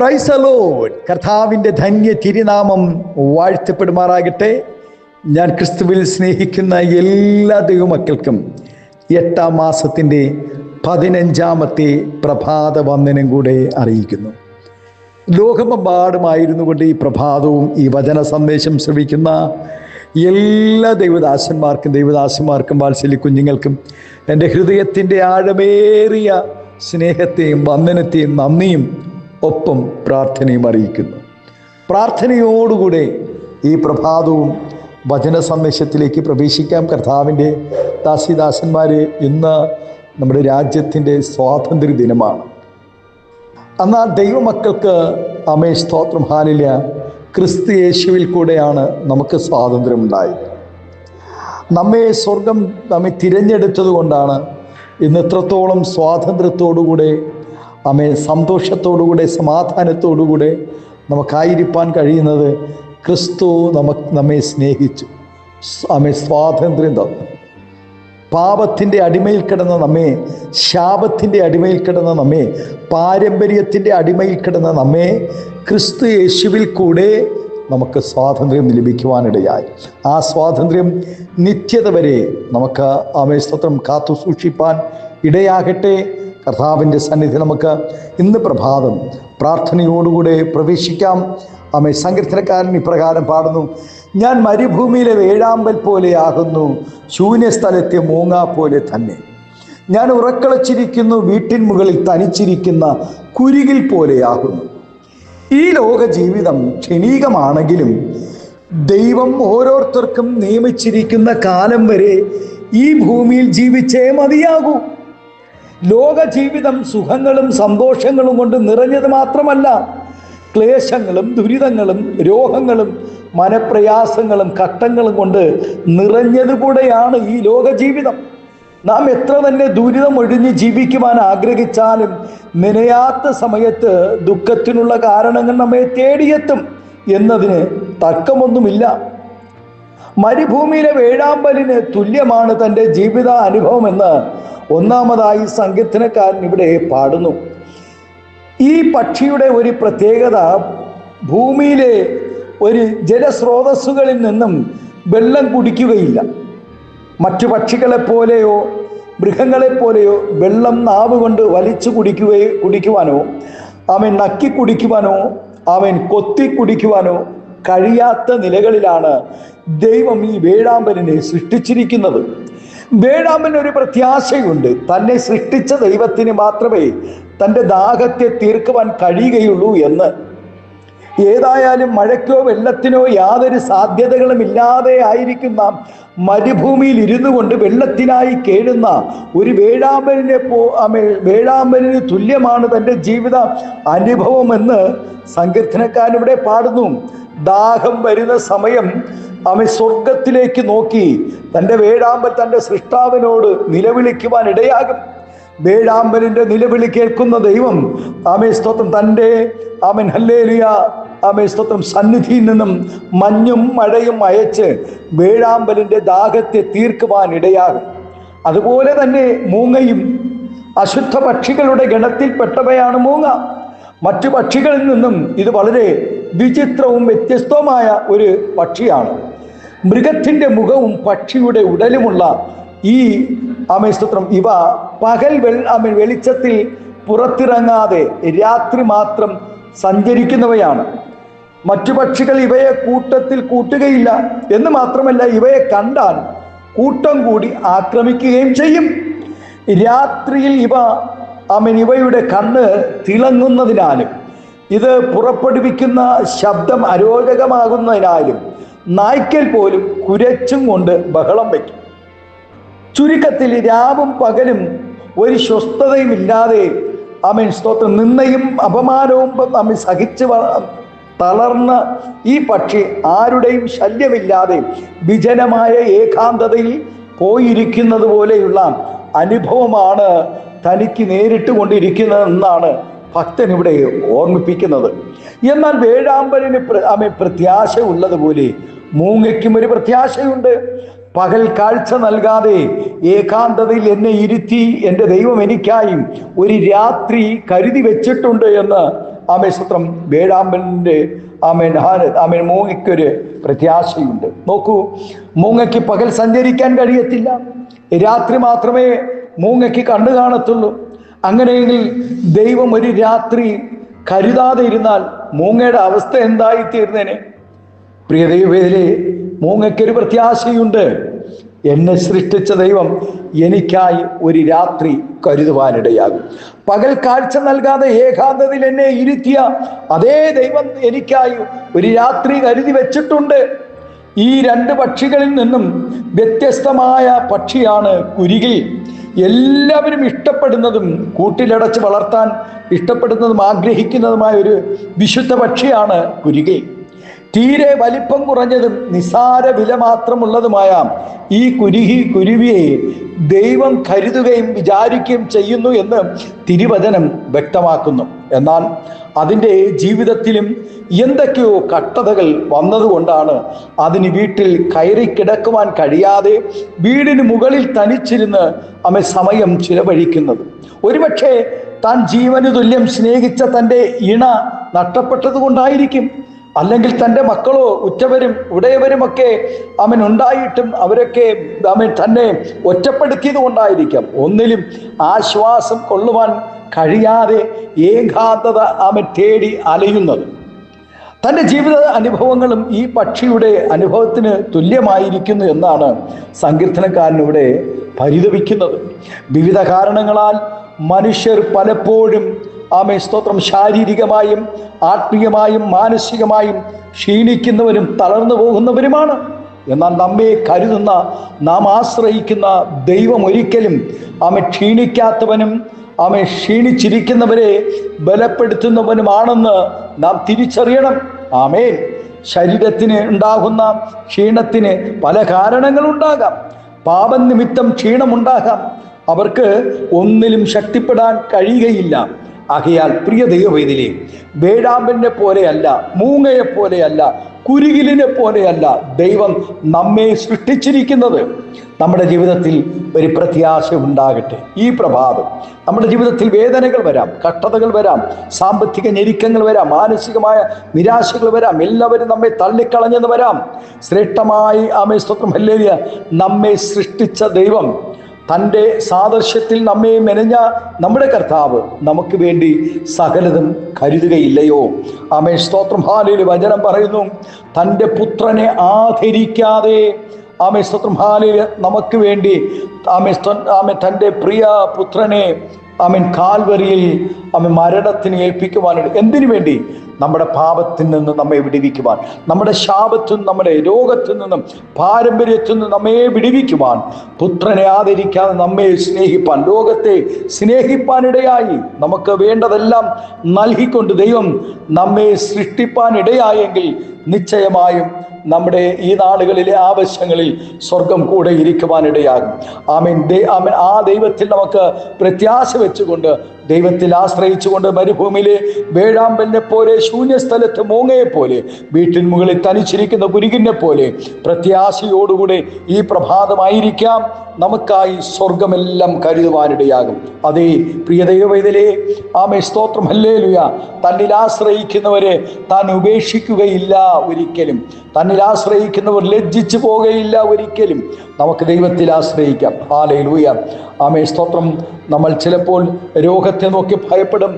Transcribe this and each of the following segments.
Praise the Lord. കർത്താവിൻ്റെ ധന്യ തിരുനാമം വാഴ്ത്തപ്പെടുമാറാകട്ടെ. ഞാൻ ക്രിസ്തുവിൽ സ്നേഹിക്കുന്ന എല്ലാ ദൈവമക്കൾക്കും 8-ാം മാസത്തിൻ്റെ 15-ാമത്തെ പ്രഭാത വന്ദനം കൂടെ അറിയിക്കുന്നു. ലോകമെമ്പാടുമായിരുന്നു കൊണ്ട് ഈ പ്രഭാതവും ഈ വചന സന്ദേശം ശ്രവിക്കുന്ന എല്ലാ ദൈവദാസന്മാർക്കും വാത്സല്യ കുഞ്ഞുങ്ങൾക്കും എൻ്റെ ഹൃദയത്തിൻ്റെ ആഴമേറിയ സ്നേഹത്തെയും വന്ദനത്തെയും നന്ദിയും ഒപ്പം പ്രാർത്ഥനയും അറിയിക്കുന്നു. പ്രാർത്ഥനയോടുകൂടെ ഈ പ്രഭാതവും വചന സന്ദേശത്തിലേക്ക് പ്രവേശിക്കാം. കർത്താവിൻ്റെ ദാസിദാസന്മാരെ, ഇന്ന് നമ്മുടെ രാജ്യത്തിൻ്റെ സ്വാതന്ത്ര്യ ദിനമാണ്. എന്നാൽ ദൈവമക്കൾക്ക് സ്തോത്രം, ഹല്ലേലൂയ, ക്രിസ്തു യേശുവിൽ കൂടെയാണ് നമുക്ക് സ്വാതന്ത്ര്യമുണ്ടായത്. നമ്മെ തിരഞ്ഞെടുത്തത് കൊണ്ടാണ് ഇന്ന് ഇത്രത്തോളം സ്വാതന്ത്ര്യത്തോടുകൂടെ സന്തോഷത്തോടുകൂടെ സമാധാനത്തോടുകൂടെ നമുക്കായിരിക്കാൻ കഴിയുന്നത്. ക്രിസ്തു നമ്മെ സ്നേഹിച്ചു, സ്വാതന്ത്ര്യം തന്നു. പാപത്തിൻ്റെ അടിമയിൽ കിടന്ന നമ്മെ, ശാപത്തിൻ്റെ അടിമയിൽ കിടന്ന നമ്മെ, പാരമ്പര്യത്തിൻ്റെ അടിമയിൽ കിടന്ന നമ്മെ ക്രിസ്തു യേശുവിൽ കൂടെ നമുക്ക് സ്വാതന്ത്ര്യം ലഭിക്കുവാനിടയായി. ആ സ്വാതന്ത്ര്യം നിത്യത വരെ നമുക്ക് സ്തോത്രം കാത്തു സൂക്ഷിപ്പാൻ ഇടയാകട്ടെ. കർത്താവിൻ്റെ സന്നിധി നമുക്ക് ഇന്ന് പ്രഭാതം പ്രാർത്ഥനയോടുകൂടെ പ്രവേശിക്കാം. സങ്കീർത്തനക്കാരൻ ഇപ്രകാരം പാടുന്നു: ഞാൻ മരുഭൂമിയിലെ വേഴാമ്പൽ പോലെയാകുന്നു, ശൂന്യസ്ഥലത്തെ മൂങ്ങ പോലെ തന്നെ. ഞാൻ ഉറക്കളച്ചിരിക്കുന്നു, വീട്ടിൻ മുകളിൽ തനിച്ചിരിക്കുന്ന കുരുകിൽ പോലെയാകുന്നു. ഈ ലോക ജീവിതം ക്ഷണികമാണെങ്കിലും ദൈവം ഓരോരുത്തർക്കും നിയമിച്ചിരിക്കുന്ന കാലം വരെ ഈ ഭൂമിയിൽ ജീവിച്ചേ മതിയാകൂ. ലോക ജീവിതം സുഖങ്ങളും സന്തോഷങ്ങളും കൊണ്ട് നിറഞ്ഞത് മാത്രമല്ല, ക്ലേശങ്ങളും ദുരിതങ്ങളും രോഗങ്ങളും മനപ്രയാസങ്ങളും കഷ്ടങ്ങളും കൊണ്ട് നിറഞ്ഞതുകൂടെയാണ് ഈ ലോക ജീവിതം. നാം എത്ര തന്നെ ദുരിതം ഒഴിഞ്ഞ് ജീവിക്കുവാൻ ആഗ്രഹിച്ചാലും നനയാത്ത സമയത്ത് ദുഃഖത്തിനുള്ള കാരണങ്ങൾ നമ്മെ തേടിയെത്തും എന്നതിന് തർക്കമൊന്നുമില്ല. മരുഭൂമിയിലെ വേഴാമ്പലിന് തുല്യമാണ് തൻ്റെ ജീവിത അനുഭവമെന്ന് ഒന്നാമതായി സങ്കീർത്തനക്കാരൻ ഇവിടെ പാടുന്നു. ഈ പക്ഷിയുടെ ഒരു പ്രത്യേകത, ഭൂമിയിലെ ഒരു ജലസ്രോതസ്സുകളിൽ നിന്നും വെള്ളം കുടിക്കുകയില്ല. മറ്റു പക്ഷികളെപ്പോലെയോ മൃഗങ്ങളെപ്പോലെയോ വെള്ളം നാവ് കൊണ്ട് വലിച്ചു കുടിക്കുവാനോ നക്കി കുടിക്കുവാനോ കൊത്തി കുടിക്കുവാനോ കഴിയാത്ത നിലകളിലാണ് ദൈവം ഈ വേഴാമ്പലിനെ സൃഷ്ടിച്ചിരിക്കുന്നത്. വേഴാമ്പലിന് ഒരു പ്രത്യാശയുണ്ട്. തന്നെ സൃഷ്ടിച്ച ദൈവത്തിന് മാത്രമേ തൻ്റെ ദാഹത്തെ തീർക്കുവാൻ കഴിയുകയുള്ളൂ എന്ന്. ഏതായാലും മഴയ്ക്കോ വെള്ളത്തിനോ യാതൊരു സാധ്യതകളും ഇല്ലാതെ ആയിരിക്കുന്ന മരുഭൂമിയിൽ ഇരുന്നു കൊണ്ട് വെള്ളത്തിനായി കേഴുന്ന ഒരു വേഴാമ്പലിന് തുല്യമാണ് തൻ്റെ ജീവിത അനുഭവമെന്ന് സങ്കീർത്തനക്കാരൻ ഇവിടെ പാടുന്നു. ദാഹം വരുന്ന സമയം സ്വർഗത്തിലേക്ക് നോക്കി തൻ്റെ വേഴാമ്പൽ തൻ്റെ സൃഷ്ടാവിനോട് നിലവിളിക്കുവാൻ ഇടയാകും. വേഴാമ്പലിൻ്റെ നിലവിളി കേൾക്കുന്ന ദൈവം സ്തോത്രം തൻ്റെ ഹല്ലേലൂയ സ്തോത്രം സന്നിധിയിൽ നിന്നും മഞ്ഞും മഴയും അയച്ച് വേഴാമ്പലിൻ്റെ ദാഹത്തെ തീർക്കുവാൻ ഇടയാകും. അതുപോലെ തന്നെ മൂങ്ങയും അശുദ്ധ പക്ഷികളുടെ ഗണത്തിൽപ്പെട്ടവയാണ് മൂങ്ങ. മറ്റു പക്ഷികളിൽ നിന്നും ഇത് വളരെ വിചിത്രവും വ്യത്യസ്തവുമായ ഒരു പക്ഷിയാണ്. മൃഗത്തിൻ്റെ മുഖവും പക്ഷിയുടെ ഉടലുമുള്ള ഈ സ്തോത്രം ഇവ പകൽ വെളിച്ചത്തിൽ പുറത്തിറങ്ങാതെ രാത്രി മാത്രം സഞ്ചരിക്കുന്നവയാണ്. മറ്റു പക്ഷികൾ ഇവയെ കൂട്ടത്തിൽ കൂട്ടുകയില്ല എന്ന് മാത്രമല്ല, ഇവയെ കണ്ടാൽ കൂട്ടം കൂടി ആക്രമിക്കുകയും ചെയ്യും. രാത്രിയിൽ ഇവയുടെ കണ്ണ് തിളങ്ങുന്നതിനാലും ഇത് പുറപ്പെടുവിക്കുന്ന ശബ്ദം അരോചകമാകുന്നതിനാലും നായ്ക്കൽ പോലും കുരച്ചും കൊണ്ട് ബഹളം വയ്ക്കും. ചുരുക്കത്തിൽ രാവും പകലും ഒരു സ്വസ്ഥതയും ഇല്ലാതെ സ്തോത്രം നിന്നയും അപമാനവും സഹിച്ച് തളർന്ന ഈ പക്ഷി ആരുടെയും ശല്യമില്ലാതെ വിജനമായ ഏകാന്തതയിൽ പോയിരിക്കുന്നത് പോലെയുള്ള അനുഭവമാണ് തനിക്ക് നേരിട്ട് കൊണ്ടിരിക്കുന്നതെന്നാണ് ഭക്തൻ ഇവിടെ ഓർമ്മിപ്പിക്കുന്നത്. എന്നാൽ വേഴാമ്പലിന് പ്രത്യാശ ഉള്ളതുപോലെ മൂങ്ങയ്ക്കും ഒരു പ്രത്യാശയുണ്ട്. പകൽ കാഴ്ച നൽകാതെ ഏകാന്തതയിൽ എന്നെ ഇരുത്തി എൻ്റെ ദൈവം എനിക്കായി ഒരു രാത്രി കരുതി വെച്ചിട്ടുണ്ട് എന്ന് സ്തോത്രം വേഴാമ്പലിൻ്റെ മൂങ്ങയ്ക്കൊരു പ്രത്യാശയുണ്ട്. നോക്കൂ, മൂങ്ങയ്ക്ക് പകൽ സഞ്ചരിക്കാൻ കഴിയത്തില്ല, രാത്രി മാത്രമേ മൂങ്ങയ്ക്ക് കണ്ണു കാണത്തുള്ളൂ. അങ്ങനെയെങ്കിൽ ദൈവം ഒരു രാത്രി കരുതാതെ ഇരുന്നാൽ മൂങ്ങയുടെ അവസ്ഥ എന്തായിത്തീർന്നേനെ? പ്രിയ ദൈവവേദിലെ, മൂങ്ങയ്ക്കൊരു പ്രത്യാശയുണ്ട്. എന്നെ സൃഷ്ടിച്ച ദൈവം എനിക്കായി ഒരു രാത്രി കരുതുവാനിടയാകും. പകൽ കാഴ്ച നൽകാതെ ഏകാന്തതയിൽ എന്നെ ഇരുത്തിയ അതേ ദൈവം എനിക്കായി ഒരു രാത്രി കരുതി വെച്ചിട്ടുണ്ട്. ഈ രണ്ട് പക്ഷികളിൽ നിന്നും വ്യത്യസ്തമായ പക്ഷിയാണ് കുരുകി. എല്ലാവരും ഇഷ്ടപ്പെടുന്നതും കൂട്ടിലടച്ച് വളർത്താൻ ഇഷ്ടപ്പെടുന്നതും ആഗ്രഹിക്കുന്നതുമായ ഒരു വിശുദ്ധ പക്ഷിയാണ് കുരുകി. തീരെ വലിപ്പം കുറഞ്ഞതും നിസാര വില മാത്രമുള്ളതുമായ ഈ കുരുവിയെ ദൈവം കരുതുകയും വിചാരിക്കുകയും ചെയ്യുന്നു എന്ന് തിരുവചനം വ്യക്തമാക്കുന്നു. എന്നാൽ അതിൻ്റെ ജീവിതത്തിലും എന്തൊക്കെയോ കഷ്ടതകൾ വന്നതുകൊണ്ടാണ് അതിന് വീട്ടിൽ കയറി കിടക്കുവാൻ കഴിയാതെ വീടിന് മുകളിൽ തനിച്ചിരുന്ന് സമയം ചിലവഴിക്കുന്നത്. ഒരുപക്ഷെ താൻ ജീവന് തുല്യം സ്നേഹിച്ച തൻ്റെ ഇണ നഷ്ടപ്പെട്ടത് കൊണ്ടായിരിക്കും. അല്ലെങ്കിൽ തൻ്റെ മക്കളോ ഉറ്റവരും ഉടയവരുമൊക്കെ ഉണ്ടായിട്ടും അവരൊക്കെ തന്നെ ഒറ്റപ്പെടുത്തിയത് കൊണ്ടായിരിക്കാം. ഒന്നിലും ആശ്വാസം കൊള്ളുവാൻ കഴിയാതെ ഏകാന്തത തേടി അലയുന്നത്. തൻ്റെ ജീവിത അനുഭവങ്ങളും ഈ പക്ഷിയുടെ അനുഭവത്തിന് തുല്യമായിരിക്കുന്നു എന്നാണ് സങ്കീർത്തനക്കാരനിവിടെ പരിതപിക്കുന്നത്. വിവിധ കാരണങ്ങളാൽ മനുഷ്യർ പലപ്പോഴും സ്തോത്രം ശാരീരികമായും ആത്മീയമായും മാനസികമായും ക്ഷീണിക്കുന്നവരും തളർന്നു പോകുന്നവരുമാണ്. എന്നാൽ നമ്മെ കരുതുന്ന, നാം ആശ്രയിക്കുന്ന ദൈവം ഒരിക്കലും ക്ഷീണിക്കാത്തവനും ക്ഷീണിച്ചിരിക്കുന്നവരെ ബലപ്പെടുത്തുന്നവനുമാണെന്ന് നാം തിരിച്ചറിയണം. ആമേൻ. ശരീരത്തിന് ഉണ്ടാകുന്ന ക്ഷീണത്തിന് പല കാരണങ്ങളുണ്ടാകാം. പാപം നിമിത്തം ക്ഷീണമുണ്ടാകാം. അവർക്ക് ഒന്നിലും ശക്തിപ്പെടാൻ കഴിയുകയില്ല. ആകയാൽ പ്രിയ ദൈവവേദിലെ, വേഴാമ്പലിനെ പോലെയല്ല, മൂങ്ങയെ പോലെയല്ല, കുരുകിലിനെ പോലെയല്ല ദൈവം നമ്മെ സൃഷ്ടിച്ചിരിക്കുന്നത്. നമ്മുടെ ജീവിതത്തിൽ ഒരു പ്രത്യാശ ഉണ്ടാകട്ടെ. ഈ പ്രഭാതം നമ്മുടെ ജീവിതത്തിൽ വേദനകൾ വരാം, കഷ്ടതകൾ വരാം, സാമ്പത്തിക ഞെരുക്കങ്ങൾ വരാം, മാനസികമായ നിരാശകൾ വരാം, എല്ലാവരും നമ്മെ തള്ളിക്കളഞ്ഞെന്ന് വരാം. ശ്രേഷ്ഠമായി സ്തോത്രം ഹല്ലേലൂയ, നമ്മെ സൃഷ്ടിച്ച ദൈവം, തൻ്റെ സാദൃശ്യത്തിൽ നമ്മെ മെനഞ്ഞ നമ്മുടെ കർത്താവ് നമുക്ക് വേണ്ടി സകലതും കരുതുകയില്ലയോ? സ്തോത്രം ഹല്ലേലൂയ. വചനം പറയുന്നു, തൻ്റെ പുത്രനെ ആദരിക്കാതെ സ്തോത്രം ഹല്ലേലൂയ നമുക്ക് വേണ്ടി തൻ്റെ പ്രിയ പുത്രനെ കാൽവരിയിൽ മരണത്തിന് ഏൽപ്പിക്കുവാനാണ്. എന്തിനു വേണ്ടി? നമ്മുടെ പാപത്തിൽ നിന്ന് നമ്മെ വിടുവിക്കുവാൻ, നമ്മുടെ ശാപത്തിൽ നിന്നും, നമ്മുടെ രോഗത്തിൽ നിന്നും, പാരമ്പര്യത്തിൽ നിന്നും നമ്മെ വിടുവിക്കുവാൻ, പുത്രനെ ആദരിക്കാതെ നമ്മെ സ്നേഹിപ്പാൻ, ലോകത്തെ സ്നേഹിപ്പാനിടയായി, നമുക്ക് വേണ്ടതെല്ലാം നൽകിക്കൊണ്ട് ദൈവം നമ്മെ സൃഷ്ടിപ്പാൻ ഇടയായെങ്കിൽ നിശ്ചയമായും നമ്മുടെ ഈ നാളുകളിലെ ആവശ്യങ്ങളിൽ സ്വർഗം കൂടെ ഇരിക്കുവാനിടയാകും. ആ ദൈവത്തിൽ നമുക്ക് പ്രത്യാശ വെച്ചുകൊണ്ട്, ദൈവത്തിൽ ആശ്രയിച്ചുകൊണ്ട്, മരുഭൂമിയിലെ വേഴാമ്പലിനെ പോലെ, ശൂന്യസ്ഥലത്ത് മൂങ്ങയെ പോലെ, വീട്ടിൻ മുകളിൽ തനിച്ചിരിക്കുന്ന കുരുകിനെ പോലെ പ്രത്യാശയോടുകൂടെ ഈ പ്രഭാതമായിരിക്കാം നമുക്കായി സ്വർഗമെല്ലാം കരുതുവാനിടയാകും. അതേ പ്രിയ ദൈവവേദലേ, സ്തോത്രം ഹല്ലേലൂയ. തന്നിൽ ആശ്രയിക്കുന്നവരെ താൻ ഉപേക്ഷിക്കുകയില്ല ഒരിക്കലും. തന്നിൽ ആശ്രയിക്കുന്നവർ ലജ്ജിച്ചു പോകുകയില്ല ഒരിക്കലും. നമുക്ക് ദൈവത്തിൽ ആശ്രയിക്കാം. ഹല്ലേലൂയ. സ്തോത്രം. നമ്മൾ ചിലപ്പോൾ രോഗത്തെ നോക്കി ഭയപ്പെടും,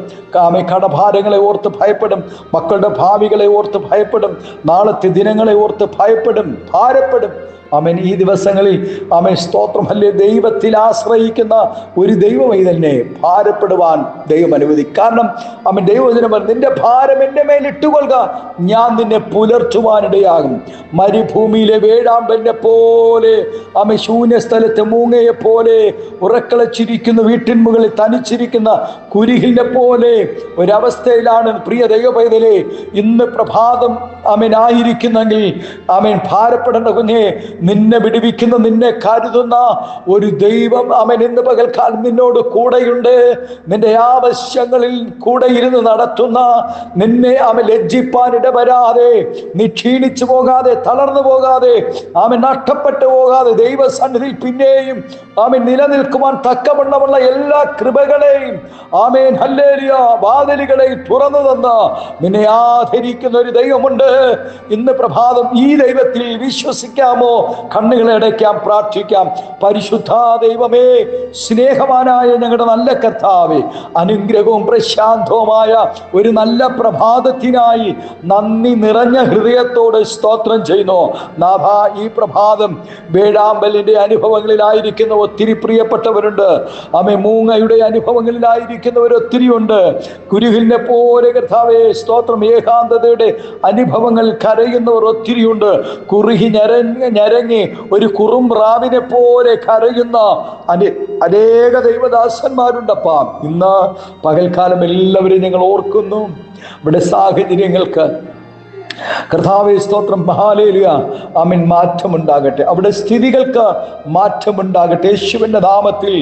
കടഭാരങ്ങളെ ഓർത്ത് ഭയപ്പെടും, മക്കളുടെ ഭാവികളെ ഓർത്ത് ഭയപ്പെടും, നാളത്തെ ദിനങ്ങളെ ഓർത്ത് ഭയപ്പെടും, ഭാരപ്പെടും. ഈ ദിവസങ്ങളിൽ സ്തോത്രം ഹല്ലേ, ദൈവത്തിൽ ആശ്രയിക്കുന്ന ഒരു ദൈവമായി തന്നെ ഭാരപ്പെടുവാൻ ദൈവം അനുവദിക്കും. കാരണം ദൈവവചനം പറഞ്ഞു, നിന്റെ ഭാരം എൻ്റെ മേൽ ഇട്ടുകൊള്ളുക, ഞാൻ നിന്നെ പുലർത്തുവാനിടയാകും. മരുഭൂമിയിലെ വേഴാമ്പലിനെ പോലെ, ശൂന്യസ്ഥലത്തെ മൂങ്ങയെ പോലെ, ഉറക്കളച്ചിരിക്കുന്ന വീട്ടിൻ മുകളിൽ തനിച്ചിരിക്കുന്ന കുരുകിലിനെ പോലെ ഒരവസ്ഥയിലാണ് പ്രിയ ദൈവപൈതലേ ഇന്ന് പ്രഭാതം ആമേൻ ആയിരിക്കുന്നെങ്കിൽ ആമേൻ ഭാരപ്പെടേണ്ട കുഞ്ഞെ, നിന്നെ വിടുവിക്കുന്ന, നിന്നെ കരുതുന്ന ഒരു ദൈവം ആമേൻ ഇന്ന് പകൽക്കാലം നിന്നോട് കൂടെയുണ്ട്. നിന്റെ ആവശ്യങ്ങളിൽ കൂടെ ഇരുന്ന് നടത്തുന്ന, നിന്നെ ആമേൻ ലജ്ജിപ്പാൻ ഇടവരാതെ, നീ ക്ഷീണിച്ചു പോകാതെ, തളർന്നു പോകാതെ, ആമേൻ നഷ്ടപ്പെട്ടു പോകാതെ, ദൈവസന്നിധിയിൽ പിന്നെയും ആമേൻ നിലനിൽക്കുവാൻ തക്കവണ്ണമുള്ള എല്ലാ കൃപകളെയും ആമേൻ ഹല്ലേലൂയ വാതിലുകളെയും തുറന്നു തന്ന നിന്നെ ആദരിക്കുന്ന ഒരു ദൈവമുണ്ട്. ഇന്ന് പ്രഭാതം ഈ ദൈവത്തിൽ വിശ്വസിക്കാമോ? കണ്ണുകളെ അടയ്ക്കാം, പ്രാർത്ഥിക്കാം. പരിശുദ്ധ ദൈവമേ, സ്നേഹവാനായ ഞങ്ങളുടെ നല്ല കർത്താവേ, അനുഗ്രഹവും പ്രശാന്തവുമായ ഒരു നല്ല പ്രഭാതത്തിനായി നന്ദി നിറഞ്ഞ ഹൃദയത്തോട് സ്തോത്രം ചെയ്യുന്നു. നാഥ, ഈ പ്രഭാതം വേഴാമ്പലിന്റെ അനുഭവങ്ങളിലായിരിക്കുന്ന ഒത്തിരി പ്രിയപ്പെട്ടവരുണ്ട്. ആമേ മൂങ്ങയുടെ അനുഭവങ്ങളിലായിരിക്കുന്നവർ ഒത്തിരി ഉണ്ട്. കുരുഹിലിനെ പോലെ കർത്താവേ സ്തോത്രം, ഏകാന്തതയുടെ അനുഭവങ്ങൾ കരയുന്നവർ ഒത്തിരിയുണ്ട്. കുറുകി ഞരങ്ങി ഒരു കുറുംറാവിനെ പോലെ കരയുന്ന അനേക ദൈവദാസന്മാരുണ്ടപ്പാ. ഇന്ന് പകൽക്കാലം എല്ലാവരും ഞങ്ങൾ ഓർക്കുന്നു. ഇവിടെ സാഹചര്യങ്ങൾക്ക് കർത്താവേ സ്തോത്രം, ഹല്ലേലൂയ, ആമേൻ, മാറ്റമുണ്ടാകട്ടെ. അവിടെ സ്ഥിതികൾക്ക് മാറ്റമുണ്ടാകട്ടെ യേശുവിൻ്റെ നാമത്തിൽ.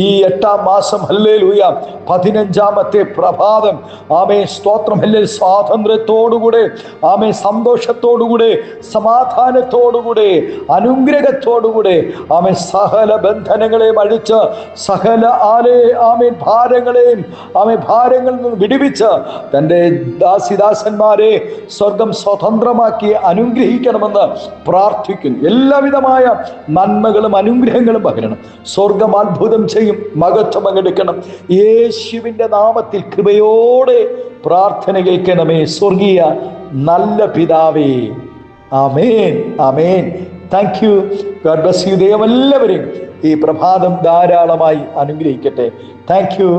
ഈ 8-ാം മാസം ഹല്ലേലൂയ 15-ാമത്തെ പ്രഭാതം ആമേൻ സ്തോത്രം, ഹല്ലേലൂയ, സ്വാതന്ത്ര്യത്തോടുകൂടെ ആമേൻ സന്തോഷത്തോടുകൂടെ സമാധാനത്തോടുകൂടെ അനുഗ്രഹത്തോടുകൂടെ ആമേൻ സകല ബന്ധനങ്ങളെയും അഴിച്ച് സകല ആമേൻ ഭാരങ്ങളെയും ഭാരങ്ങളിൽ നിന്ന് വിടുവിച്ച് തൻ്റെ ദാസിദാസന്മാരെ സ്വർഗം സ്വതന്ത്രമാക്കി അനുഗ്രഹിക്കണമെന്ന് പ്രാർത്ഥിക്കുന്നു. എല്ലാവിധമായ നന്മകളും അനുഗ്രഹങ്ങളും പകരണം. സ്വർഗം അത്ഭുതം ചെയ്യും, മഹത്വം പങ്കെടുക്കണം. യേശുവിൻ്റെ നാമത്തിൽ കൃപയോടെ പ്രാർത്ഥന കേൾക്കണമേ സ്വർഗീയ നല്ല പിതാവേ. ആമേൻ, ആമേൻ. Thank you. God bless you. ദൈവം എല്ലാവരെയും ഈ പ്രഭാതം ധാരാളമായി അനുഗ്രഹിക്കട്ടെ. Thank U.